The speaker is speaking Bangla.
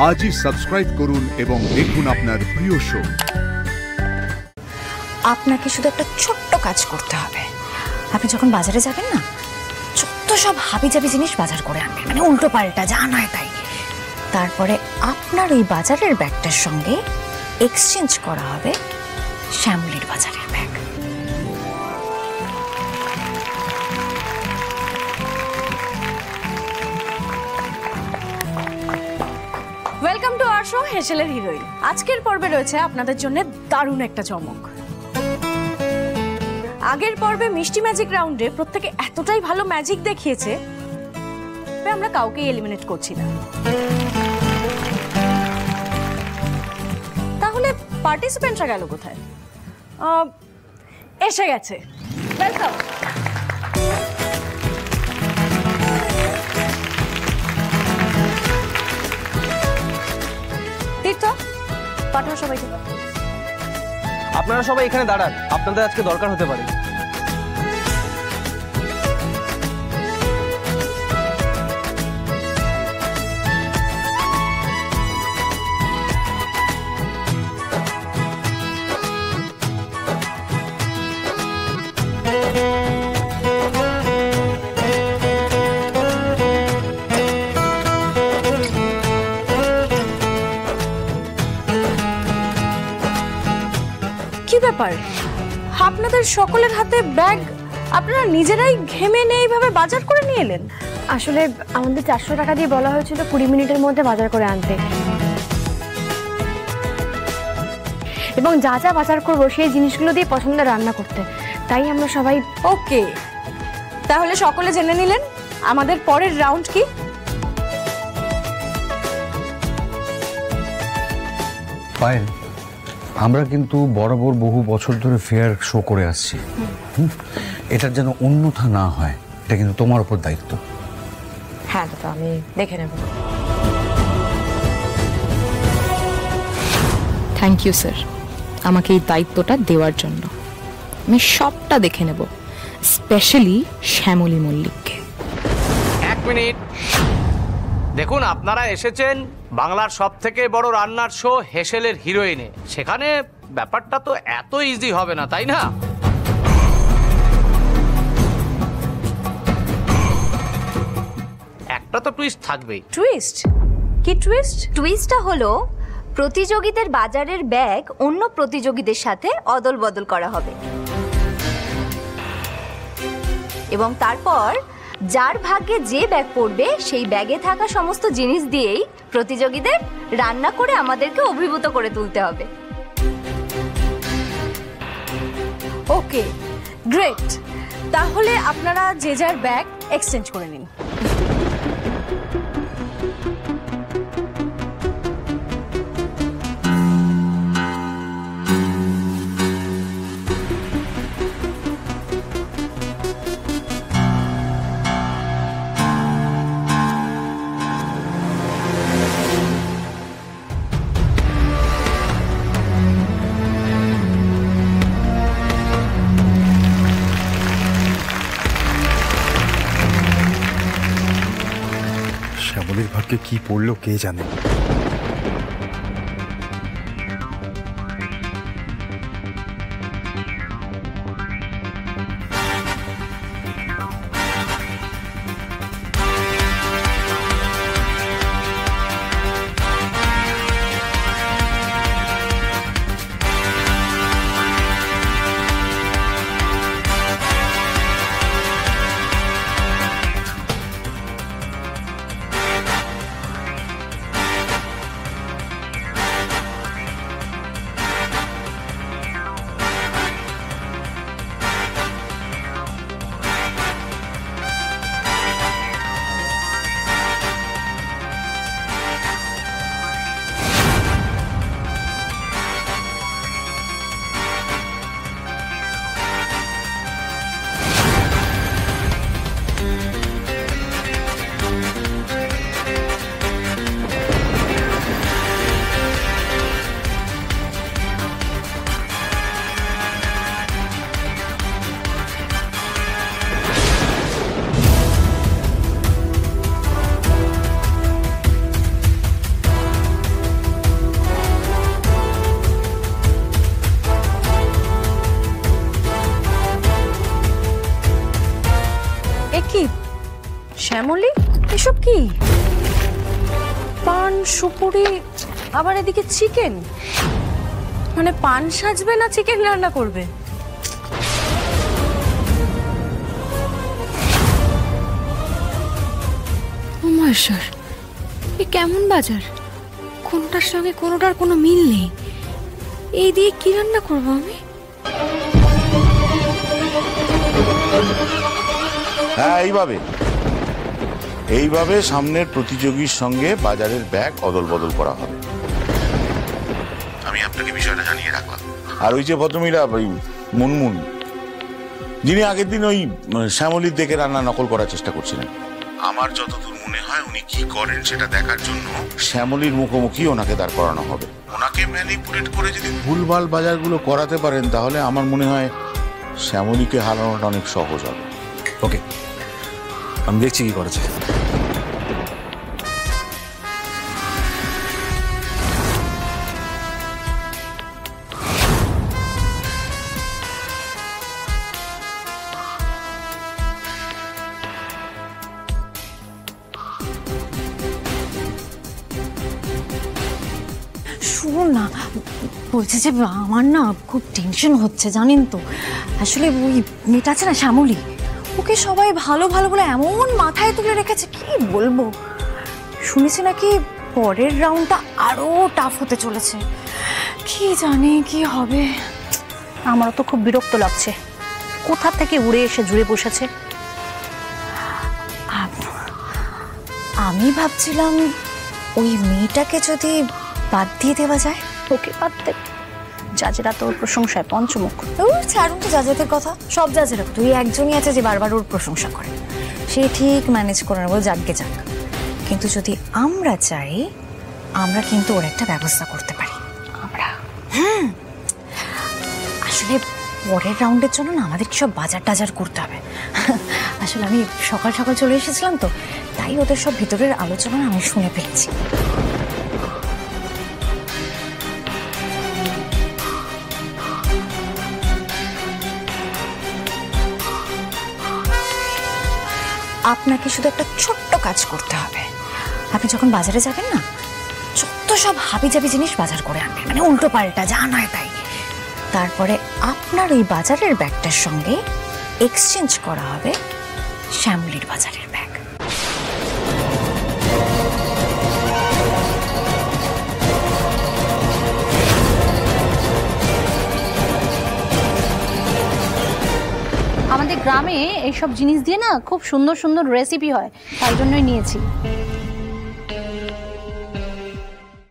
আজই সাবস্ক্রাইব করুন এবং দেখুন আপনার প্রিয় শো। আপনাকে শুধু একটা ছোট্ট কাজ করতে হবে। আপনি যখন বাজারে যাবেন না, যত সব হাবিজাবি জিনিস বাজার করে আনবেন, মানে উল্টো পাল্টা যা নয় তাই। তারপরে আপনার ওই বাজারের ব্যাগটার সঙ্গে এক্সচেঞ্জ করা হবে শ্যামলীর বাজারের bag. Welcome to our show হেসেলের হিরোইন। আজকের পর্বে রয়েছে আপনাদের জন্য দারুণ একটা চমক। আগের পর্বে মিষ্টি ম্যাজিক রাউন্ডে প্রত্যেকে এতটাই ভালো ম্যাজিক দেখিয়েছে, আমরা কাউকেই এলিমিনেট করছি না। তাহলে পার্টিসিপেন্টরা গেল কোথায়? এসে গেছে, ওয়েলকাম। তীর্থ, পাঠাও সবাইকে। আপনারা সবাই এখানে দাঁড়ান, আপনাদের আজকে দরকার হতে পারে। কি ব্যাপার, আপনাদের সকলের হাতে ব্যাগ? আপনারা নিজেরাই ঘেমে নিয়ে এইভাবে বাজার করে নিয়ে এলেন? আসলে আমাদের 400 টাকা দিয়ে বলা হয়েছিল 20 মিনিটের মধ্যে বাজার করে আনতে, এবং যা যা বাজার করবো সেই জিনিসগুলো দিয়ে পছন্দের রান্না করতে। তাই আমরা সবাই ওকে, তাহলে সকলে জেনে নিলেন আমাদের পরের রাউন্ড কি। পায়েল, আমরা কিন্তু বরাবর বহু বছর ধরে ফেয়ার শো করে আসছি। এটার যেন অন্যথা না হয়, এটা কিন্তু তোমার উপর দায়িত্ব। হ্যাঁ দাদা, আমি দেখে নেব। থ্যাংক ইউ স্যার, আমাকে এই দায়িত্বটা দেওয়ার জন্য। আমি সবটা দেখে নেব, স্পেশালি শ্যামলী মল্লিককে। এক মিনিট দেখুন, আপনারা এসেছেন বাংলার সব থেকে বড় রান্নার শো হেসেলের হিরোইনে। সেখানে ব্যাপারটা তো এত ইজি হবে না, তাই না? একটা তো টুইস্ট থাকবেই। টুইস্ট? কি টুইস্ট? টুইস্টটা হলো প্রতিযোগীদের বাজারের ব্যাগ অন্য প্রতিযোগীদের সাথে অদল বদল করা হবে, এবং তারপর যার ভাগ্যে যে ব্যাগ পড়বে সেই ব্যাগে থাকা সমস্ত জিনিস দিয়েই প্রতিযোগীদের রান্না করে আমাদেরকে অভিভূত করে তুলতে হবে। ওকে, গ্রেট। তাহলে আপনারা যে যার ব্যাগ এক্সচেঞ্জ করে নিন। শ্যামলীর ভাগ্যে কি পড়লো কে জানে। কি পান সুপুরি আবার এদিকে চিকেন, মানে পান সাজবে না চিকেন রান্না করবে? ও মহেশ্বর, এ কেমন বাজার? কোনটার সঙ্গে কোনোটার কোনো মিল নেই। এই দিয়ে কি রান্না করবো আমি? হ্যাঁ, এইভাবে সামনের প্রতিযোগীর সঙ্গে বাজারের ব্যাগ অদল বদল করা হবে। আমি আপনাকে বিষয়টা জানিয়ে রাখলাম। আর ওই যে ভদ্রমহিলা, ওই মুনমুন, যিনি আগের দিন ওই শ্যামলীর দেখে রান্না নকল করার চেষ্টা করছিলেন, আমার যতদূর মনে হয় উনি কি করেন সেটা দেখার জন্য শ্যামলীর মুখোমুখি ওনাকে দাঁড় করানো হবে। ওনাকে ম্যানিপুলেট করে যদি ভুলভাল বাজারগুলো করাতে পারেন তাহলে আমার মনে হয় শ্যামলীকে হারানোটা অনেক সহজ হবে। ওকে, আমি দেখছি কি করেছে। শুনুন না, বলছে যে আমার না খুব টেনশন হচ্ছে জানেন তো। আসলে ওই মেয়েটা আছে না শ্যামলী, ওকে সবাই ভালো ভালো বলে এমন মাথায় তুলে রেখেছে কি বলবো। শুনেছি নাকি পরের রাউন্ডটা আরো টাফ হতে চলেছে, কি জানে কি হবে। আমারও তো খুব বিরক্ত লাগছে, কোথা থেকে উড়ে এসে জুড়ে বসেছে। আমি ভাবছিলাম ওই মেয়েটাকে যদি বাদ দিয়ে দেওয়া যায়। ওকে বাদ দে, জাজেরা তোর প্রশংসায় পঞ্চমুখ। ছাড়ুন তো জাজেদের কথা, সব জাজেরা তুই একজনই আছে যে বারবার ওর প্রশংসা করে, সে ঠিক ম্যানেজ করে নেবো, যাকগে যাক। কিন্তু যদি আমরা চাই, আমরা কিন্তু ওর একটা ব্যবস্থা করতে পারি। আমরা আসলে পরের রাউন্ডের জন্য না আমাদের সব বাজার টাজার করতে হবে। আসলে আমি সকাল সকাল চলে এসেছিলাম তো, তাই ওদের সব ভিতরের আলোচনা আমি শুনে ফেলেছি। আপনাকে শুধু একটা ছোট্ট কাজ করতে হবে। আপনি যখন বাজারে যাবেন না, যত সব হাবিজাবি জিনিস বাজার করে আনবেন, মানে উল্টো পাল্টা যা নয় তাই। তারপরে আপনার ওই বাজারের ব্যাগটার সঙ্গে এক্সচেঞ্জ করা হবে শ্যামলীর বাজারের ব্যাগ। আমাদের গ্রামে এইসব জিনিস দিয়ে না খুব সুন্দর সুন্দর রেসিপি হয়, তাই জন্যই নিয়েছি।